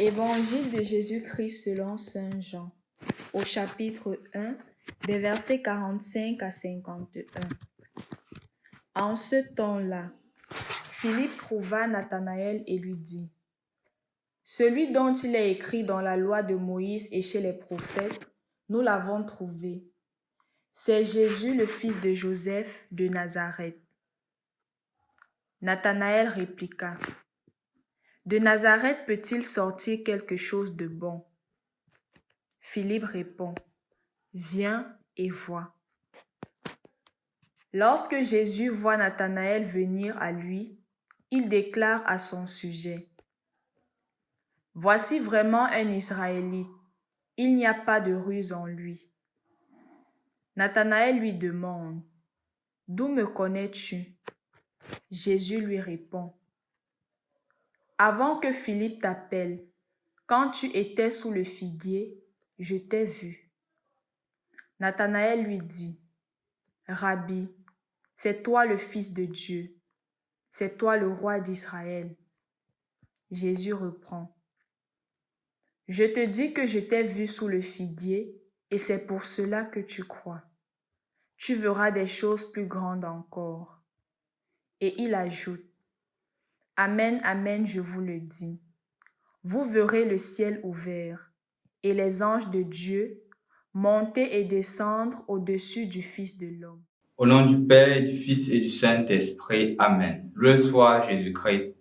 Évangile de Jésus-Christ selon saint Jean, au chapitre 1, des versets 45 à 51. En ce temps-là, Philippe trouva Nathanaël et lui dit: « Celui dont il est écrit dans la loi de Moïse et chez les prophètes, nous l'avons trouvé. C'est Jésus, le fils de Joseph de Nazareth. » Nathanaël répliqua: « De Nazareth peut-il sortir quelque chose de bon? » Philippe répond: « Viens et vois. » Lorsque Jésus voit Nathanaël venir à lui, il déclare à son sujet: « Voici vraiment un Israélite, il n'y a pas de ruse en lui. » Nathanaël lui demande: « D'où me connais-tu? » Jésus lui répond: « Avant que Philippe t'appelle, quand tu étais sous le figuier, je t'ai vu. » Nathanaël lui dit: « Rabbi, c'est toi le Fils de Dieu, c'est toi le roi d'Israël. » Jésus reprend: « Je te dis que je t'ai vu sous le figuier, et c'est pour cela que tu crois. Tu verras des choses plus grandes encore. » Et il ajoute: « Amen, amen, je vous le dis. Vous verrez le ciel ouvert, et les anges de Dieu monter et descendre au-dessus du Fils de l'homme. » Au nom du Père, du Fils et du Saint-Esprit. Amen. Loué soit Jésus-Christ.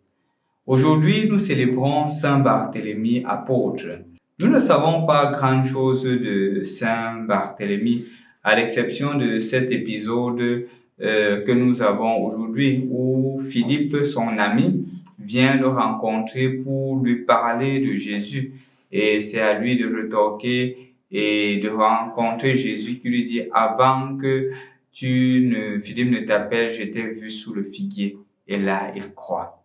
Aujourd'hui, nous célébrons Saint Barthélemy, apôtre. Nous ne savons pas grand-chose de Saint Barthélemy, à l'exception de cet épisode que nous avons aujourd'hui, où Philippe, son ami, vient le rencontrer pour lui parler de Jésus. Et c'est à lui de rétorquer et de rencontrer Jésus qui lui dit: « Avant que Philippe ne t'appelle, je t'ai vu sous le figuier. » Et là, il croit.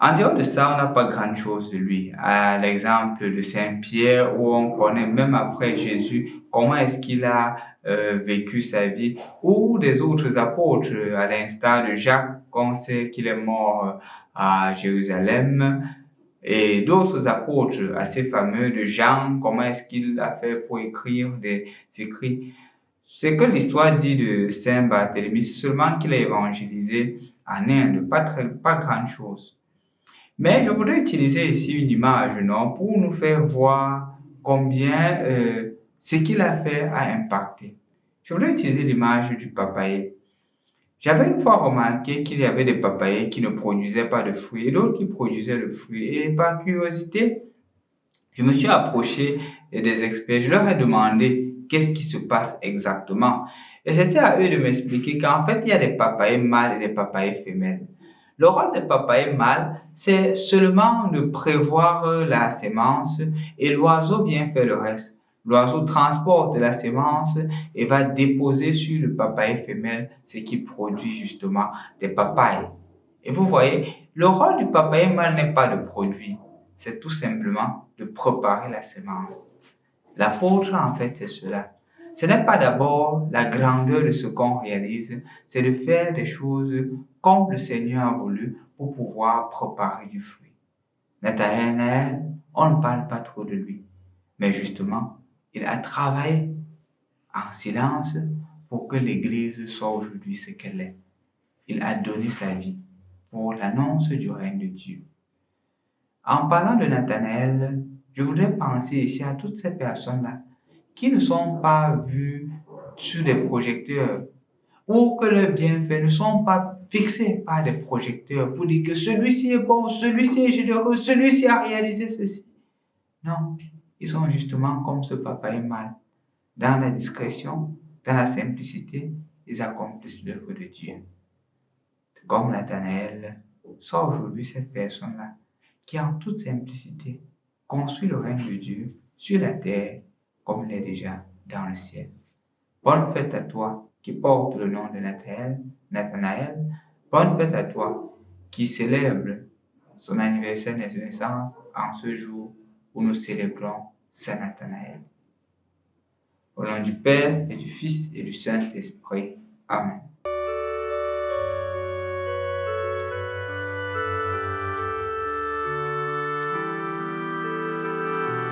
En dehors de ça, on n'a pas grand-chose de lui. À l'exemple de Saint-Pierre, où on connaît même après Jésus comment est-ce qu'il a vécu sa vie, ou des autres apôtres, à l'instar de Jacques, qu'on sait qu'il est mort à Jérusalem, et d'autres apôtres assez fameux de Jean, comment est-ce qu'il a fait pour écrire des écrits. Ce que l'histoire dit de Saint Barthélemy, c'est seulement qu'il a évangélisé en Inde, pas grand-chose. Mais je voudrais utiliser ici une image, non, pour nous faire voir combien ce qu'il a fait a impacté. Je voudrais utiliser l'image du papayer. J'avais une fois remarqué qu'il y avait des papayers qui ne produisaient pas de fruits et d'autres qui produisaient le fruit. Et par curiosité, je me suis approché des experts. Je leur ai demandé qu'est-ce qui se passe exactement. Et c'était à eux de m'expliquer qu'en fait, il y a des papayers mâles et des papayers femelles. Le rôle des papayers mâles, c'est seulement de prévoir la sémence et l'oiseau vient faire le reste. L'oiseau transporte la sémence et va déposer sur le papayer femelle, ce qui produit justement des papayes. Et vous voyez, le rôle du papayer mâle n'est pas de produire, c'est tout simplement de préparer la sémence. L'apôtre, en fait, c'est cela. Ce n'est pas d'abord la grandeur de ce qu'on réalise, c'est de faire des choses comme le Seigneur a voulu pour pouvoir préparer du fruit. Nathanaël, on ne parle pas trop de lui, mais justement, il a travaillé en silence pour que l'Église soit aujourd'hui ce qu'elle est. Il a donné sa vie pour l'annonce du règne de Dieu. En parlant de Nathanaël, je voudrais penser ici à toutes ces personnes-là qui ne sont pas vues sur des projecteurs ou que leurs bienfaits ne sont pas fixés par des projecteurs pour dire que celui-ci est bon, celui-ci est généreux, celui-ci a réalisé ceci. Non, ils sont justement comme ce papayer mâle. Dans la discrétion, dans la simplicité, ils accomplissent l'œuvre de Dieu. Comme Nathanaël, soit aujourd'hui cette personne-là qui, en toute simplicité, construit le règne de Dieu sur la terre comme il est déjà dans le ciel. Bonne fête à toi qui porte le nom de Nathanaël. Bonne fête à toi qui célèbre son anniversaire de naissance en ce jour où nous célébrons Saint Nathanaël. Au nom du Père et du Fils et du Saint-Esprit. Amen.